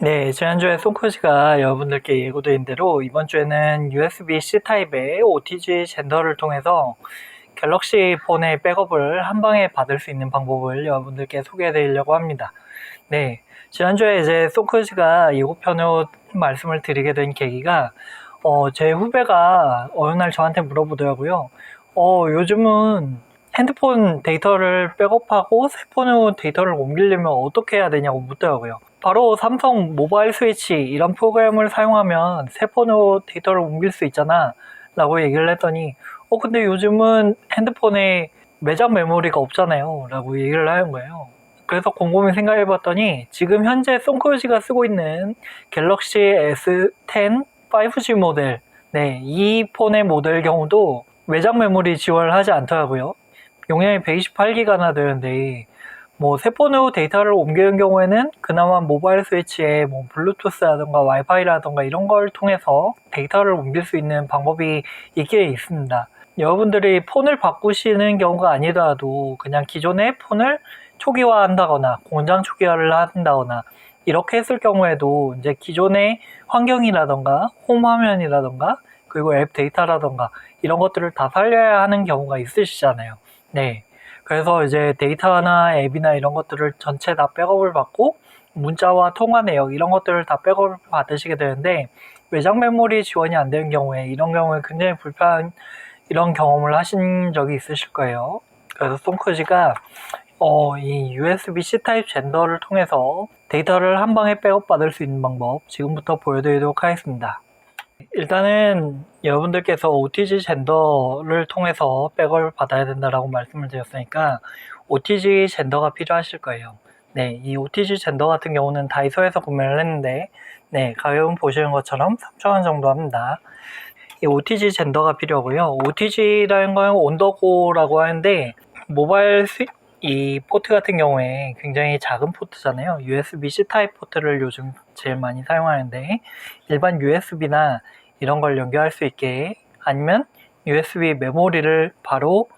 네, 지난주에 송크지가 여러분들께 예고드린 대로 이번 주에는 USB-C 타입의 OTG 젠더를 통해서 갤럭시 폰의 백업을 한 방에 받을 수 있는 방법을 여러분들께 소개해 드리려고 합니다. 네, 지난주에 이제 송크지가 예고편으로 말씀을 드리게 된 계기가 제 후배가 어느 날 저한테 물어보더라고요. 요즘은 핸드폰 데이터를 백업하고 새 폰으로 데이터를 옮기려면 어떻게 해야 되냐고 묻더라고요. 바로 삼성 모바일 스위치 이런 프로그램을 사용하면 새 폰으로 데이터를 옮길 수 있잖아 라고 얘기를 했더니 근데 요즘은 핸드폰에 매장 메모리가 없잖아요 라고 얘기를 하는 거예요. 그래서 곰곰이 생각해 봤더니 지금 현재 송크지가 쓰고 있는 갤럭시 S10 5G 모델, 네, 이 폰의 모델 경우도 외장 메모리 지원을 하지 않더라고요. 용량이 128기가나 되는데 새 폰으로 데이터를 옮기는 경우에는 그나마 모바일 스위치에 블루투스라던가 와이파이라던가 이런 걸 통해서 데이터를 옮길 수 있는 방법이 있긴 있습니다. 여러분들이 폰을 바꾸시는 경우가 아니더라도 그냥 기존의 폰을 초기화한다거나 공장 초기화를 한다거나 이렇게 했을 경우에도 이제 기존의 환경이라던가 홈 화면이라던가 그리고 앱 데이터라던가 이런 것들을 다 살려야 하는 경우가 있으시잖아요. 네. 그래서 이제 데이터나 앱이나 이런 것들을 전체 다 백업을 받고 문자와 통화 내역 이런 것들을 다 백업을 받으시게 되는데 외장 메모리 지원이 안 되는 경우에 이런 경우에 굉장히 불편한 이런 경험을 하신 적이 있으실 거예요. 그래서 송크지가 이 USB-C 타입 젠더를 통해서 데이터를 한 방에 백업 받을 수 있는 방법 지금부터 보여드리도록 하겠습니다. 일단은 여러분들께서 OTG 젠더를 통해서 백업을 받아야 된다라고 말씀을 드렸으니까 OTG 젠더가 필요하실 거예요. 네, 이 OTG 젠더 같은 경우는 다이소에서 구매를 했는데 네, 가격은 보시는 것처럼 3,000원 정도 합니다. 이 OTG 젠더가 필요하고요. OTG라는 건 온더고라고 하는데 모바일 이 포트 같은 경우에 굉장히 작은 포트잖아요. USB-C 타입 포트를 요즘 제일 많이 사용하는데 일반 USB나 이런 걸 연결할 수 있게 아니면 USB 메모리를 바로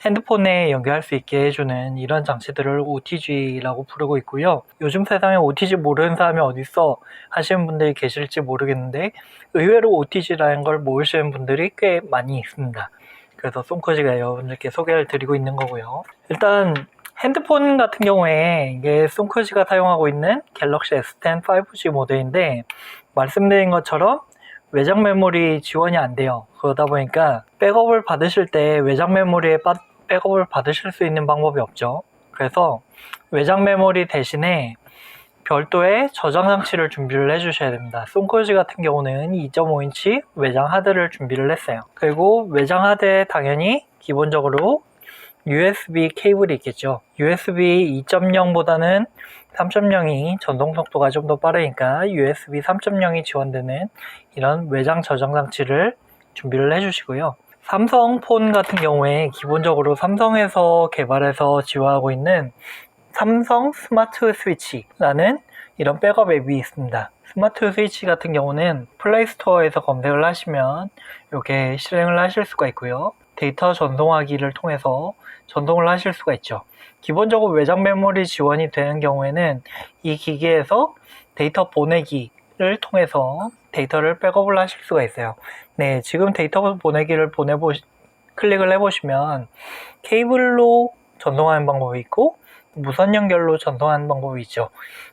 핸드폰에 연결할 수 있게 해주는 이런 장치들을 OTG라고 부르고 있고요. 요즘 세상에 OTG 모르는 사람이 어딨어 하시는 분들이 계실지 모르겠는데 의외로 OTG라는 걸 모르시는 분들이 꽤 많이 있습니다. 그래서 송크지가 여러분들께 소개를 드리고 있는 거고요. 일단 핸드폰 같은 경우에 이게 송크지가 사용하고 있는 갤럭시 S10 5G 모델인데 말씀드린 것처럼 외장 메모리 지원이 안 돼요. 그러다 보니까 백업을 받으실 때 외장 메모리에 백업을 받으실 수 있는 방법이 없죠. 그래서 외장 메모리 대신에 별도의 저장 장치를 준비를 해주셔야 됩니다. 송크지 같은 경우는 2.5인치 외장 하드를 준비를 했어요. 그리고 외장 하드에 당연히 기본적으로 USB 케이블이 있겠죠. USB 2.0보다는 3.0이 전송 속도가 좀 더 빠르니까 USB 3.0이 지원되는 이런 외장 저장 장치를 준비를 해주시고요. 삼성 폰 같은 경우에 기본적으로 삼성에서 개발해서 지원하고 있는 삼성 스마트 스위치라는 이런 백업 앱이 있습니다. 스마트 스위치 같은 경우는 플레이스토어에서 검색을 하시면 이렇게 실행을 하실 수가 있고요. 데이터 전송하기를 통해서 전송을 하실 수가 있죠. 기본적으로 외장 메모리 지원이 되는 경우에는 이 기기에서 데이터 보내기를 통해서 데이터를 백업을 하실 수가 있어요. 네, 지금 데이터 보내기를 클릭을 해보시면 케이블로 전송하는 방법이 있고 무선 연결로 전송하는 방법이 있죠.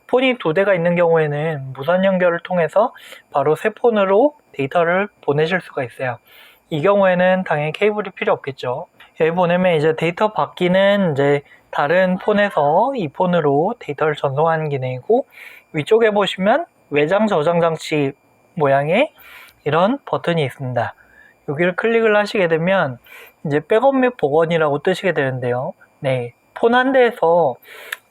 폰이 2대가 있는 경우에는 무선 연결을 통해서 바로 새 폰으로 데이터를 보내실 수가 있어요. 이 경우에는 당연히 케이블이 필요 없겠죠. 여기 보내면 이제 데이터 받기는 이제 다른 폰에서 이 폰으로 데이터를 전송하는 기능이고 위쪽에 보시면 외장 저장 장치 모양의 이런 버튼이 있습니다. 여기를 클릭을 하시게 되면 이제 백업 및 복원이라고 뜨시게 되는데요. 네, 폰 한 대에서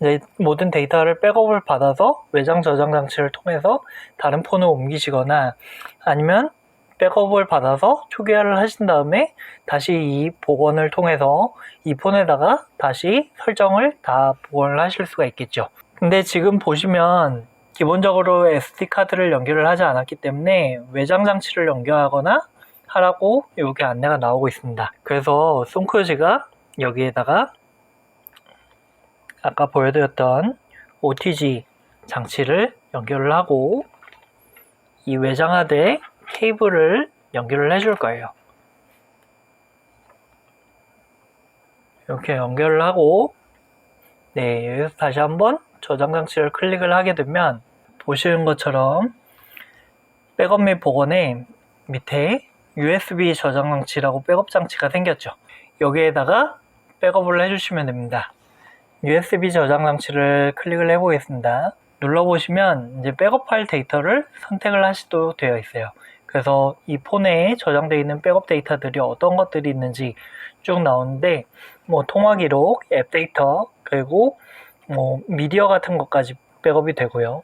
이제 모든 데이터를 백업을 받아서 외장 저장 장치를 통해서 다른 폰으로 옮기시거나 아니면 백업을 받아서 초기화를 하신 다음에 다시 이 복원을 통해서 이 폰에다가 다시 설정을 다 복원을 하실 수가 있겠죠. 근데 지금 보시면 기본적으로 SD카드를 연결을 하지 않았기 때문에 외장 장치를 연결하거나 하라고 이렇게 안내가 나오고 있습니다. 그래서 송크지가 여기에다가 아까 보여드렸던 OTG 장치를 연결을 하고 이 외장하드에 케이블을 연결을 해줄 거예요. 이렇게 연결을 하고 여기서 다시 한번 저장 장치를 클릭을 하게 되면 보시는 것처럼 백업 및 복원에 밑에 USB 저장 장치라고 백업 장치가 생겼죠. 여기에다가 백업을 해주시면 됩니다. USB 저장 장치를 클릭을 해보겠습니다. 눌러보시면 이제 백업 파일 데이터를 선택을 하시도록 되어 있어요. 그래서 이 폰에 저장되어 있는 백업 데이터들이 어떤 것들이 있는지 쭉 나오는데 통화 기록, 앱 데이터, 그리고 미디어 같은 것까지 백업이 되고요.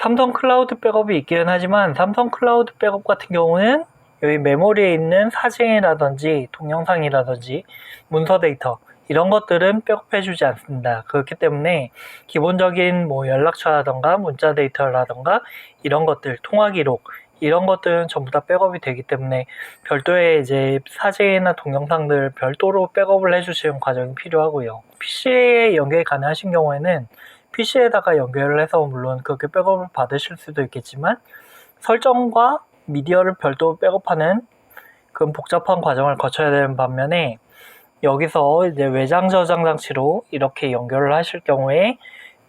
삼성 클라우드 백업이 있기는 하지만 삼성 클라우드 백업 같은 경우는 여기 메모리에 있는 사진이라든지 동영상이라든지 문서 데이터 이런 것들은 백업해주지 않습니다. 그렇기 때문에 기본적인 연락처라던가 문자 데이터라던가 이런 것들, 통화 기록 이런 것들은 전부 다 백업이 되기 때문에 별도의 이제 사진이나 동영상들 별도로 백업을 해주시는 과정이 필요하고요. PC에 연결이 가능하신 경우에는 PC에다가 연결을 해서 물론 그렇게 백업을 받으실 수도 있겠지만 설정과 미디어를 별도로 백업하는 그런 복잡한 과정을 거쳐야 되는 반면에 여기서 이제 외장 저장 장치로 이렇게 연결을 하실 경우에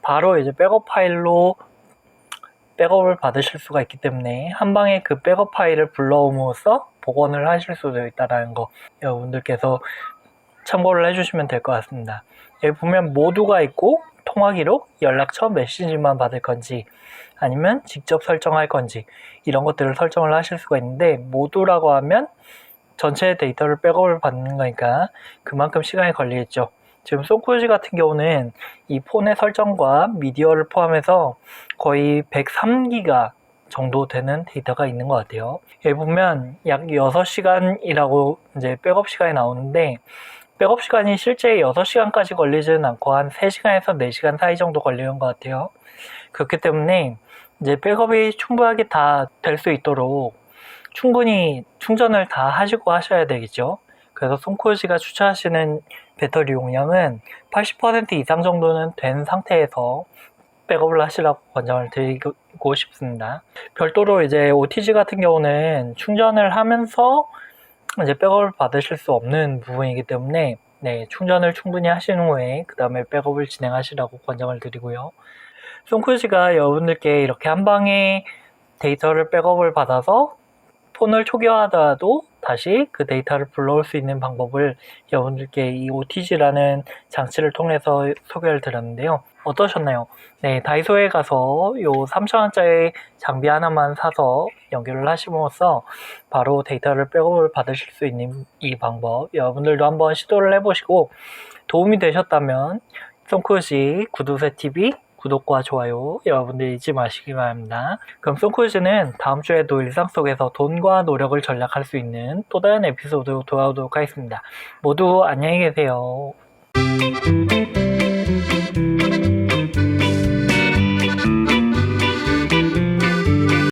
바로 이제 백업 파일로 백업을 받으실 수가 있기 때문에 한 방에 그 백업 파일을 불러옴으로써 복원을 하실 수도 있다는 거 여러분들께서 참고를 해주시면 될 것 같습니다. 여기 보면 모두가 있고 통화 기록, 연락처, 메시지만 받을 건지 아니면 직접 설정할 건지 이런 것들을 설정을 하실 수가 있는데 모두라고 하면 전체 데이터를 백업을 받는 거니까 그만큼 시간이 걸리겠죠. 지금 송0지 같은 경우는 이 폰의 설정과 미디어를 포함해서 거의 103기가 정도 되는 데이터가 있는 것 같아요. 여기 보면 약 6시간이라고 이제 백업 시간이 나오는데 백업 시간이 실제 6시간까지 걸리지는 않고 한 3시간에서 4시간 사이 정도 걸리는 것 같아요. 그렇기 때문에 이제 백업이 충분하게 다 될 수 있도록 충분히 충전을 다 하시고 하셔야 되겠죠. 그래서 송0지가 추천하시는 배터리 용량은 80% 이상 정도는 된 상태에서 백업을 하시라고 권장을 드리고 싶습니다. 별도로 이제 OTG 같은 경우는 충전을 하면서 이제 백업을 받으실 수 없는 부분이기 때문에 충전을 충분히 하신 후에 그 다음에 백업을 진행하시라고 권장을 드리고요. 송0지가 여러분들께 이렇게 한 방에 데이터를 백업을 받아서 폰을 초기화하더라도 다시 그 데이터를 불러올 수 있는 방법을 여러분들께 이 OTG라는 장치를 통해서 소개를 드렸는데요. 어떠셨나요? 다이소에 가서 요 3,000원짜리 장비 하나만 사서 연결을 하심으로써 바로 데이터를 백업을 받으실 수 있는 이 방법 여러분들도 한번 시도를 해보시고 도움이 되셨다면 송0지 구두쇠TV 구독과 좋아요 여러분들 잊지 마시기 바랍니다. 그럼 송0지는 다음 주에도 일상 속에서 돈과 노력을 전략할 수 있는 또 다른 에피소드로 돌아오도록 하겠습니다. 모두 안녕히 계세요.